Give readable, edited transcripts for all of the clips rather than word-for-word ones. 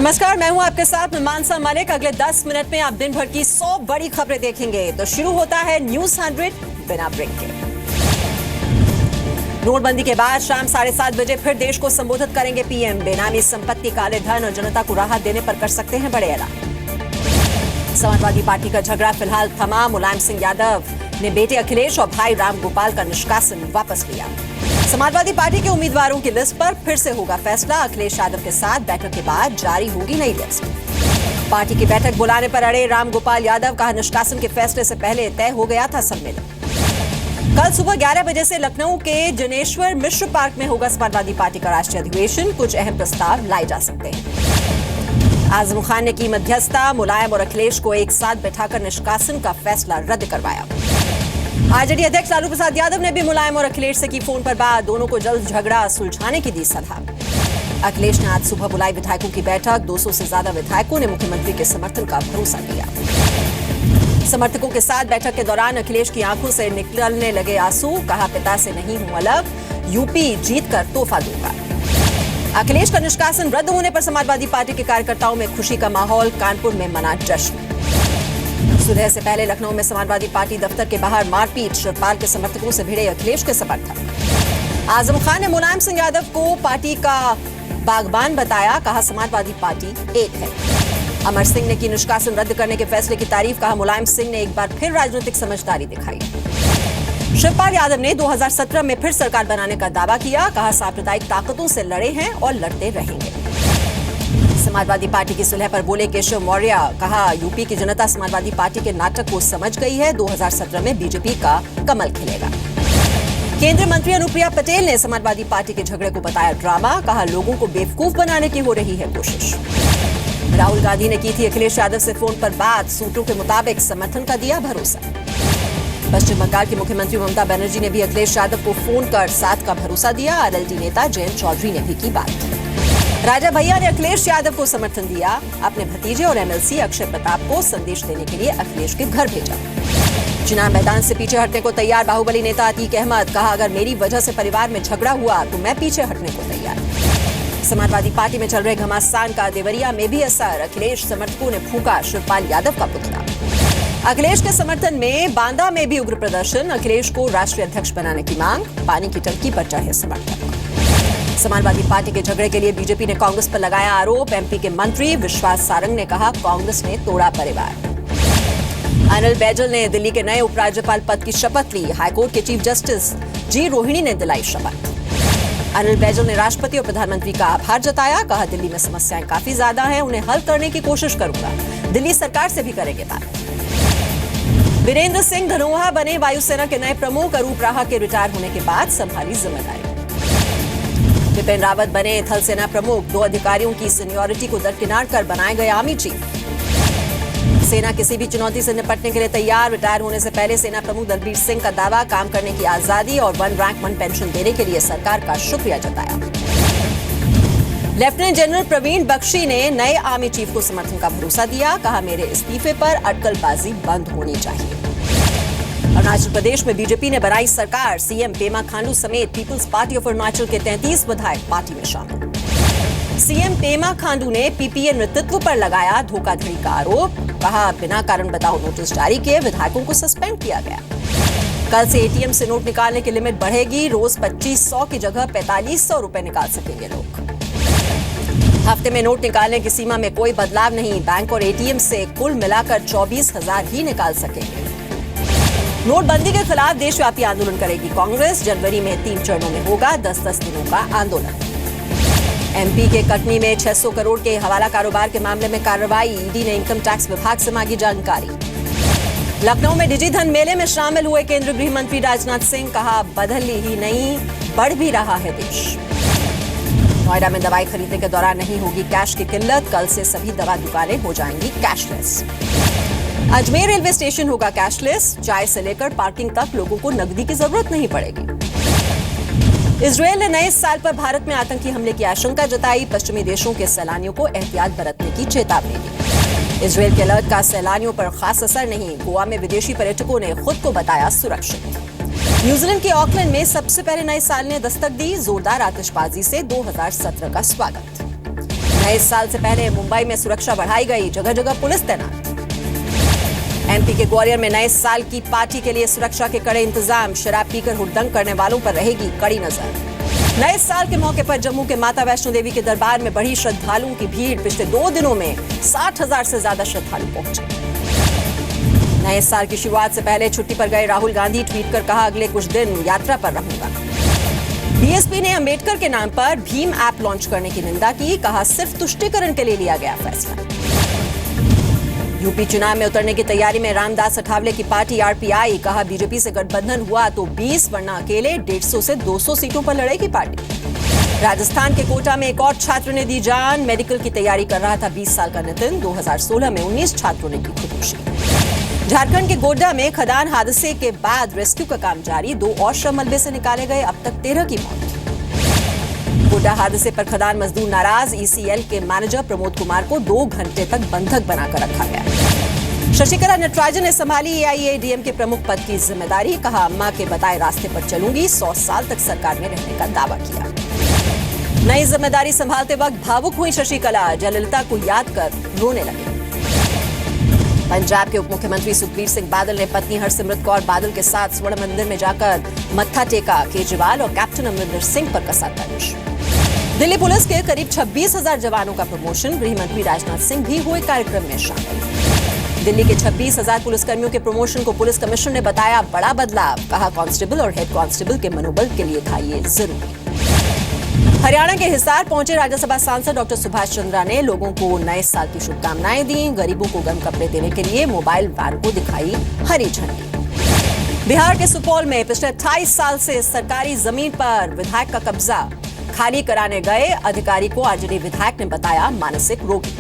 नमस्कार, मैं हूं आपके साथ मानसा मलिक। अगले 10 मिनट में आप दिन भर की 100 बड़ी खबरें देखेंगे। तो शुरू होता है न्यूज 100 बिना ब्रेक के। नोटबंदी के बाद शाम 7:30 बजे फिर देश को संबोधित करेंगे पीएम। बेनामी संपत्ति, काले धन और जनता को राहत देने पर कर सकते हैं बड़े ऐलान। समाजवादी पार्टी का झगड़ा फिलहाल थमा। मुलायम सिंह यादव ने बेटे अखिलेश और भाई राम गोपाल का निष्कासन वापस लिया। समाजवादी पार्टी के उम्मीदवारों की लिस्ट पर फिर से होगा फैसला। अखिलेश यादव के साथ बैठक के बाद जारी होगी नई लिस्ट। पार्टी की बैठक बुलाने पर अड़े राम गोपाल यादव, कहा निष्कासन के फैसले से पहले तय हो गया था सम्मेलन। कल सुबह 11 बजे से लखनऊ के जनेश्वर मिश्र पार्क में होगा समाजवादी पार्टी का राष्ट्रीय अधिवेशन। कुछ अहम प्रस्ताव लाए जा सकते हैं। आजम खान ने की मध्यस्थता। मुलायम और अखिलेश को एक साथ बैठाकर निष्कासन का फैसला रद्द करवाया। आरजेडी अध्यक्ष लालू प्रसाद यादव ने भी मुलायम और अखिलेश से की फोन पर बात। दोनों को जल्द झगड़ा सुलझाने की दी सलाह। अखिलेश ने आज सुबह बुलाई विधायकों की बैठक। 200 से ज्यादा विधायकों ने मुख्यमंत्री के समर्थन का भरोसा दिया। समर्थकों के साथ बैठक के दौरान अखिलेश की आंखों से निकलने लगे आंसू। कहा पिता से नहीं हूं अलग, यूपी जीत कर तोहफा दूंगा। अखिलेश का निष्कासन रद्द होने पर समाजवादी पार्टी के कार्यकर्ताओं में खुशी का माहौल। कानपुर में मना जश्न। सुबह से पहले लखनऊ में समाजवादी पार्टी दफ्तर के बाहर मारपीट। शिवपाल के समर्थकों से भिड़े अखिलेश के समर्थक। आजम खान ने मुलायम सिंह यादव को पार्टी का बागबान बताया। कहा समाजवादी पार्टी एक है। अमर सिंह ने की निष्कासन रद्द करने के फैसले की तारीफ। कहा मुलायम सिंह ने एक बार फिर राजनीतिक समझदारी दिखाई। शिवपाल यादव ने 2017 में फिर सरकार बनाने का दावा किया। कहा सांप्रदायिक ताकतों से लड़े हैं और लड़ते रहेंगे। समाजवादी पार्टी की सुलह पर बोले केशव मौर्य। कहा यूपी की जनता समाजवादी पार्टी के नाटक को समझ गई है। 2017 में बीजेपी का कमल खिलेगा। केंद्रीय मंत्री अनुप्रिया पटेल ने समाजवादी पार्टी के झगड़े को बताया ड्रामा। कहा लोगों को बेवकूफ बनाने की हो रही है कोशिश। राहुल गांधी ने की थी अखिलेश यादव से फोन पर बात। सूत्रों के मुताबिक समर्थन का दिया भरोसा। पश्चिम बंगाल की मुख्यमंत्री ममता बनर्जी ने भी अखिलेश यादव को फोन कर साथ का भरोसा दिया। आरएलडी नेता जयंत चौधरी ने भी की बात। राजा भैया ने अखिलेश यादव को समर्थन दिया। अपने भतीजे और एमएलसी अक्षय प्रताप को संदेश देने के लिए अखिलेश के घर भेजा। चुनाव मैदान से पीछे हटने को तैयार बाहुबली नेता अतीक अहमद। कहा अगर मेरी वजह से परिवार में झगड़ा हुआ तो मैं पीछे हटने को तैयार। समाजवादी पार्टी में चल रहे घमासान का देवरिया में भी असर। अखिलेश समर्थकों ने फूंका शिवपाल यादव का पुतला। अखिलेश के समर्थन में बांदा में भी उग्र प्रदर्शन। अखिलेश को राष्ट्रीय अध्यक्ष बनाने की मांग। पानी की टंकी पर चढ़े समर्थक। समाजवादी पार्टी के झगड़े के लिए बीजेपी ने कांग्रेस पर लगाया आरोप। एमपी के मंत्री विश्वास सारंग ने कहा कांग्रेस ने तोड़ा परिवार। अनिल बैजल ने दिल्ली के नए उपराज्यपाल पद की शपथ ली। हाईकोर्ट के चीफ जस्टिस जी रोहिणी ने दिलाई शपथ। अनिल बैजल ने राष्ट्रपति और प्रधानमंत्री का आभार जताया। कहा दिल्ली में समस्याएं काफी ज्यादा हैं, उन्हें हल करने की कोशिश करूंगा। दिल्ली सरकार से भी करेंगे बात। वीरेंद्र सिंह धनोआ बने वायुसेना के नए प्रमुख। अरूप राहा के रिटायर होने के बाद संभाली जिम्मेदारी। बिपिन रावत बने थल सेना प्रमुख। 2 अधिकारियों की सीनियरिटी को दरकिनार कर बनाए गए आर्मी चीफ। सेना किसी भी चुनौती से निपटने के लिए तैयार। रिटायर होने से पहले सेना प्रमुख दलबीर सिंह का दावा। काम करने की आजादी और 1 रैंक 1 पेंशन देने के लिए सरकार का शुक्रिया जताया। लेफ्टिनेंट जनरल प्रवीण बख्शी ने नए आर्मी चीफ को समर्थन का भरोसा दिया। कहा मेरे इस्तीफे पर अटकलबाजी बंद होनी चाहिए। अरुणाचल प्रदेश में बीजेपी ने बनाई सरकार। सीएम पेमा खांडू समेत पीपल्स पार्टी ऑफ अरुणाचल के 33 विधायक पार्टी में शामिल। सीएम पेमा खांडू ने पीपीए नेतृत्व पर लगाया धोखाधड़ी का आरोप। कहा बिना कारण बताओ नोटिस जारी किए विधायकों को सस्पेंड किया गया। कल से एटीएम से नोट निकालने की लिमिट बढ़ेगी। रोज 2500 की जगह 4500 रुपए निकाल सकेंगे लोग। हफ्ते में नोट निकालने की सीमा में कोई बदलाव नहीं। बैंक और एटीएम से कुल मिलाकर 24,000 ही निकाल सकेंगे। नोटबंदी के खिलाफ देशव्यापी आंदोलन करेगी कांग्रेस। जनवरी में 3 चरणों में होगा 10-10 दिनों का आंदोलन। एमपी के कटनी में 600 करोड़ के हवाला कारोबार के मामले में कार्रवाई। ईडी ने इनकम टैक्स विभाग से मांगी जानकारी। लखनऊ में डिजिधन मेले में शामिल हुए केंद्रीय गृह मंत्री राजनाथ सिंह। कहा बदल ही नहीं बढ़ भी रहा है देश। नोएडा में दवाई खरीदने के दौरान नहीं होगी कैश की किल्लत। कल से सभी दवा दुकानें हो जाएंगी कैशलेस। अजमेर रेलवे स्टेशन होगा कैशलेस। चाय से लेकर पार्किंग तक लोगों को नकदी की जरूरत नहीं पड़ेगी। इजरायल ने नए साल पर भारत में आतंकी हमले की आशंका जताई। पश्चिमी देशों के सैलानियों को एहतियात बरतने की चेतावनी दी। इजरायल के अलर्ट का सैलानियों पर खास असर नहीं। गोवा में विदेशी पर्यटकों ने खुद को बताया सुरक्षित। न्यूजीलैंड के ऑकलैंड में सबसे पहले नए साल ने दस्तक दी। जोरदार आतिशबाजी से 2017 का स्वागत। नए साल से पहले मुंबई में सुरक्षा बढ़ाई गई, जगह जगह पुलिस तैनात। एमपी के ग्वालियर में नए साल की पार्टी के लिए सुरक्षा के कड़े इंतजाम, शराब पीकर हुड़दंग करने वालों पर रहेगी कड़ी नजर। नए साल के मौके पर जम्मू के माता वैष्णो देवी के दरबार में बढ़ी श्रद्धालुओं की भीड़, पिछले 2 दिनों में 60,000 से ज्यादा श्रद्धालु पहुंचे। नए साल की शुरुआत से पहले छुट्टी पर गए राहुल गांधी, ट्वीट कर कहा अगले कुछ दिन यात्रा पर रहूंगा। बीएसपी ने अंबेडकर के नाम पर भीम ऐप लॉन्च करने की निंदा की, कहा सिर्फ तुष्टीकरण के लिए लिया गया फैसला। यूपी चुनाव में उतरने की तैयारी में रामदास अठावले की पार्टी आरपीआई, कहा बीजेपी से गठबंधन हुआ तो 20 वरना अकेले 150 से 200 सीटों पर लड़ेगी पार्टी। राजस्थान के कोटा में एक और छात्र ने दी जान, मेडिकल की तैयारी कर रहा था 20 साल का नितिन, 2016 में 19 छात्रों ने की खुदकुशी। झारखंड के गोड्डा में खदान हादसे के बाद रेस्क्यू का काम जारी, 2 और शव मलबे से निकाले गए, अब तक 13 की मौत। गोड्डा हादसे पर खदान मजदूर नाराज, ईसीएल के मैनेजर प्रमोद कुमार को 2 घंटे तक बंधक बनाकर रखा गया। शशिकला नटराजन ने संभाली एआईएडीएमके प्रमुख पद की जिम्मेदारी, कहा अम्मा के बताए रास्ते पर चलूंगी, 100 साल तक सरकार में रहने का दावा किया। नई जिम्मेदारी संभालते वक्त भावुक हुई शशिकला, जयललिता को याद कर रोने लगी। पंजाब के उप मुख्यमंत्री सुखबीर सिंह बादल ने पत्नी हरसिमरत कौर बादल के साथ स्वर्ण मंदिर में जाकर मत्था टेका, केजरीवाल और कैप्टन अमरिंदर सिंह पर कसा तंज। दिल्ली पुलिस के करीब 26,000 जवानों का प्रमोशन, गृह मंत्री राजनाथ सिंह भी हुए कार्यक्रम में शामिल। दिल्ली के 26,000 पुलिसकर्मियों के प्रमोशन को पुलिस कमिश्नर ने बताया बड़ा बदलाव, कहा कांस्टेबल और हेड कांस्टेबल के मनोबल के लिए था ये जरूरी। हरियाणा के हिसार पहुंचे राज्यसभा सांसद डॉक्टर सुभाष चंद्रा ने लोगों को नए साल की शुभकामनाएं दी, गरीबों को गर्म कपड़े देने के लिए मोबाइल वैन को दिखाई हरी झंडी। बिहार के सुपौल में पिछले 28 साल से सरकारी जमीन पर विधायक का कब्जा, खाली कराने गए अधिकारी को आरजेडी विधायक ने बताया मानसिक रोगी।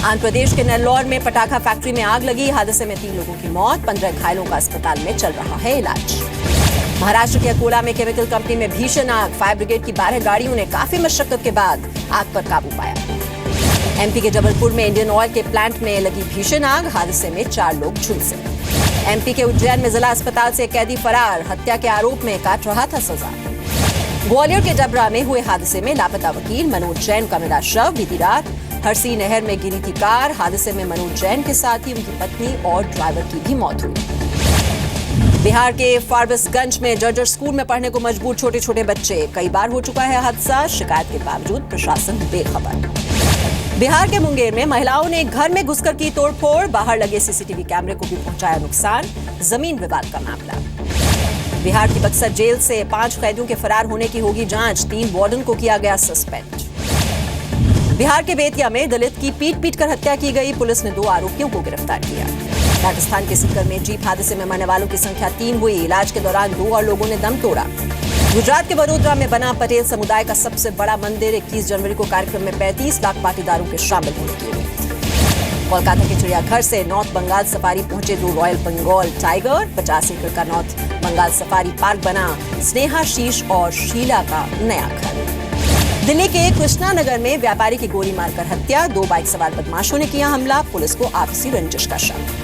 आंध्र प्रदेश के नेल्लोर में पटाखा फैक्ट्री में आग लगी, हादसे में 3 लोगों की मौत, 15 घायलों का अस्पताल में चल रहा है इलाज। महाराष्ट्र के अकोला में केमिकल कंपनी में भीषण आग, फायर ब्रिगेड की 12 गाड़ियों ने काफी मशक्कत के बाद आग पर काबू पाया। एमपी के जबलपुर में इंडियन ऑयल के प्लांट में लगी भीषण आग, हादसे में 4 लोग झुलसे। एमपी के उज्जैन में जिला अस्पताल से कैदी फरार, हत्या के आरोप में काट रहा था सजा। ग्वालियर के डबरा में हुए हादसे में लापता वकील मनोज जैन का मिला शव, बीती रात हरसी नहर में गिरी थी कार, हादसे में मनोज जैन के साथ ही उनकी पत्नी और ड्राइवर की भी मौत हुई। बिहार के फारबिसगंज में जर्जर स्कूल में पढ़ने को मजबूर छोटे छोटे बच्चे, कई बार हो चुका है हादसा, शिकायत के बावजूद प्रशासन बेखबर। बिहार के मुंगेर में महिलाओं ने घर में घुसकर की तोड़फोड़, बाहर लगे सीसीटीवी कैमरे को भी पहुंचाया नुकसान, जमीन विवाद का मामला। बिहार की बक्सर जेल से 5 कैदियों के फरार होने की होगी जांच, 3 वार्डन को किया गया सस्पेंड। बिहार के बेतिया में दलित की पीट कर हत्या की गई, पुलिस ने 2 आरोपियों को गिरफ्तार किया। राजस्थान के सीकर में जीप हादसे में मरने वालों की संख्या 3 हुई, इलाज के दौरान 2 और लोगों ने दम तोड़ा। गुजरात के वडोदरा में बना पटेल समुदाय का सबसे बड़ा मंदिर, 21 जनवरी को कार्यक्रम में 35 लाख पाटीदारों के शामिल होने की उम्मीद। कोलकाता के चिड़ियाघर से नॉर्थ बंगाल सफारी पहुंचे 2 रॉयल बंगाल टाइगर, 50 एकड़ का नॉर्थ बंगाल सफारी पार्क बना स्नेहा, शीश और शीला का नया घर। दिल्ली के कृष्णा नगर में व्यापारी की गोली मारकर हत्या, 2 बाइक सवार बदमाशों ने किया हमला, पुलिस को आपसी रंजिश का शक।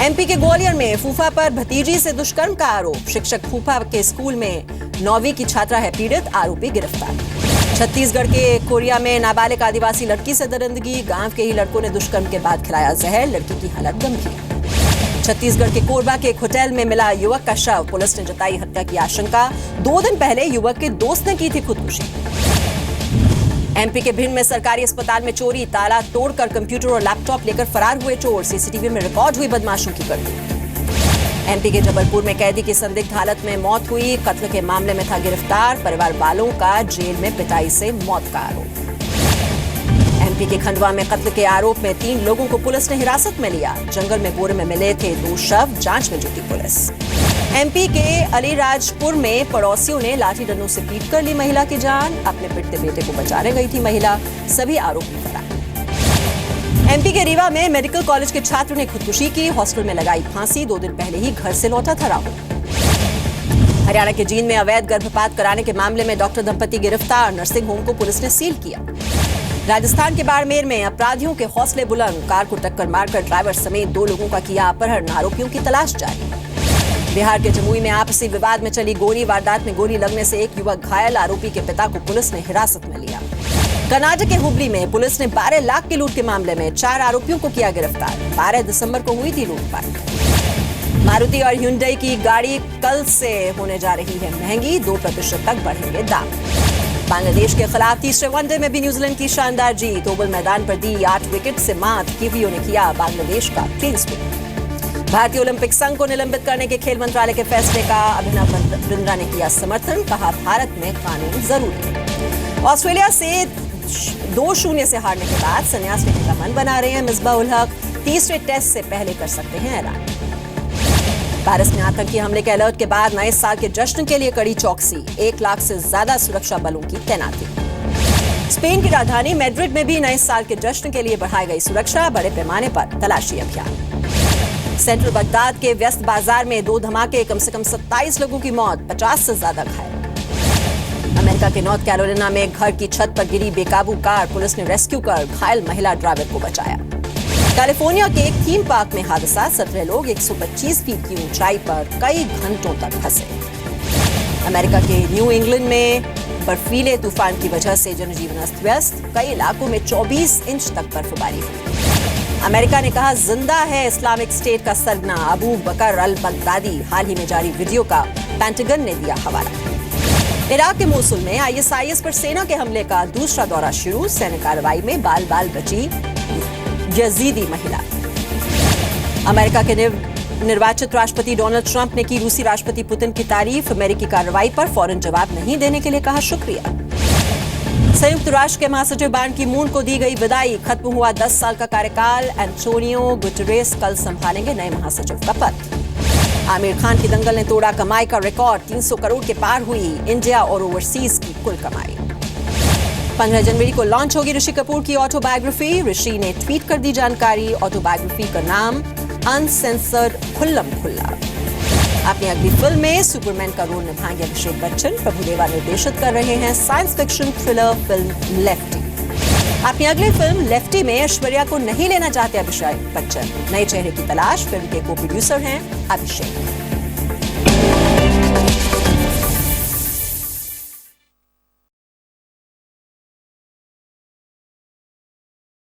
एमपी के ग्वालियर में फूफा पर भतीजी से दुष्कर्म का आरोप, शिक्षक फूफा के स्कूल में 9वीं की छात्रा है पीड़ित, आरोपी गिरफ्तार। छत्तीसगढ़ के कोरिया में नाबालिग आदिवासी लड़की से दरिंदगी, गांव के ही लड़कों ने दुष्कर्म के बाद खिलाया जहर, लड़की की हालत गंभीर। छत्तीसगढ़ के कोरबा के एक होटल में मिला युवक का शव, पुलिस ने जताई हत्या की आशंका, 2 दिन पहले युवक के दोस्त ने की थी खुदकुशी। एमपी के भिंड में सरकारी अस्पताल में चोरी, ताला तोड़कर कंप्यूटर और लैपटॉप लेकर फरार हुए चोर, सीसीटीवी में रिकॉर्ड हुई बदमाशों की करतूत। एमपी के जबलपुर में कैदी की संदिग्ध हालत में मौत हुई, कत्ल के मामले में था गिरफ्तार, परिवार वालों का जेल में पिटाई से मौत का आरोप। एमपी के खंडवा में कत्ल के आरोप में 3 लोगों को पुलिस ने हिरासत में लिया, जंगल में बोरे में मिले थे 2 शव, जांच में जुटी पुलिस। एमपी के अलीराजपुर में पड़ोसियों ने लाठी डंडों से पीट कर ली महिला की जान, अपने पिटते बेटे को बचाने गई थी महिला, सभी आरोपी फरार। एमपी के रीवा में मेडिकल कॉलेज के छात्र ने खुदकुशी की, हॉस्टल में लगाई फांसी, 2 दिन पहले ही घर से लौटा था राहुल। हरियाणा के जींद में अवैध गर्भपात कराने के मामले में डॉक्टर दंपति गिरफ्तार, नर्सिंग होम को पुलिस ने सील किया। राजस्थान के बाड़मेर में अपराधियों के हौसले बुलंद, कार को टक्कर मारकर ड्राइवर समेत 2 लोगों का किया अपहरण, आरोपियों की तलाश जारी। बिहार के जमुई में आपसी विवाद में चली गोली, वारदात में गोली लगने से एक युवक घायल, आरोपी के पिता को पुलिस ने हिरासत में लिया। कर्नाटक के हुबली में पुलिस ने 12 लाख की लूट के मामले में 4 आरोपियों को किया गिरफ्तार। 12 दिसंबर को हुई थी लूटपाट। मारुति और ह्युंडई की गाड़ी कल से होने जा रही है महंगी, 2% तक बढ़ेंगे दाम। बांग्लादेश के खिलाफ तीसरे वनडे में भी न्यूजीलैंड की शानदार जीत। ओवल मैदान पर दी 8 विकेट से मात। किवियों ने किया बांग्लादेश का क्लीन स्वीप। भारतीय ओलंपिक संघ को निलंबित करने के खेल मंत्रालय के फैसले का अभिनव बिंद्रा ने किया समर्थन। कहा भारत में कानून जरूरी है। ऑस्ट्रेलिया से 2-0 से हारने के बाद संन्यास लेने का मन बना रहे हैं मिसबाह उल हक। तीसरे टेस्ट से पहले कर सकते हैं ऐलान। पेरिस में आतंकी हमले के अलर्ट के बाद नए साल के जश्न के लिए कड़ी चौकसी। 1 लाख से ज्यादा सुरक्षा बलों की तैनाती। स्पेन की राजधानी मैड्रिड में भी नए साल के जश्न के लिए बढ़ाई गई सुरक्षा। बड़े पैमाने पर तलाशी अभियान। सेंट्रल बगदाद के व्यस्त बाजार में 2 धमाके, कम से कम 27 लोगों की मौत, 50 से ज्यादा घायल। अमेरिका के नॉर्थ कैरोलिना में घर की छत पर गिरी बेकाबू कार, पुलिस ने रेस्क्यू कर घायल महिला ड्राइवर को बचाया। कैलिफोर्निया के एक थीम पार्क में हादसा, 17 लोग 125 फीट की ऊंचाई पर कई घंटों तक फंसे। अमेरिका के न्यू इंग्लैंड में बर्फीले तूफान की वजह से जनजीवन अस्त व्यस्त। कई इलाकों में 24 इंच तक बर्फबारी हुई। अमेरिका ने कहा जिंदा है इस्लामिक स्टेट का सरगना अबू बकर अल बगदादी। हाल ही में जारी वीडियो का पेंटागन ने दिया हवाला। इराक के मोसुल में ISIS पर सेना के हमले का दूसरा दौरा शुरू। सैन्य कार्रवाई में बाल बाल बची यजीदी महिला। अमेरिका के निर्वाचित राष्ट्रपति डोनाल्ड ट्रंप ने की रूसी राष्ट्रपति पुतिन की तारीफ। अमेरिकी कार्रवाई पर फौरन जवाब नहीं देने के लिए कहा शुक्रिया। संयुक्त राष्ट्र के महासचिव बान की मून को दी गई विदाई। खत्म हुआ 10 साल का कार्यकाल। एंटोनियो गुटेरेस कल संभालेंगे नए महासचिव का पद। आमिर खान की दंगल ने तोड़ा कमाई का रिकॉर्ड। 300 करोड़ के पार हुई इंडिया और ओवरसीज की कुल कमाई। 15 जनवरी को लॉन्च होगी ऋषि कपूर की ऑटोबायोग्राफी। ऋषि ने ट्वीट कर दी जानकारी। ऑटोबायोग्राफी का नाम अनसेंसर्ड खुल्लम खुल्ला। अपनी अगली फिल्म में सुपरमैन का रोल निभाएंगे अभिषेक बच्चन। प्रभुदेवा निर्देशित कर रहे हैं science fiction thriller film lefty. अपनी अगली फिल्म लेफ्टी में ऐश्वर्या को नहीं लेना चाहते अभिषेक बच्चन। नए चेहरे की तलाश। फिल्म के को प्रोड्यूसर हैं अभिषेक।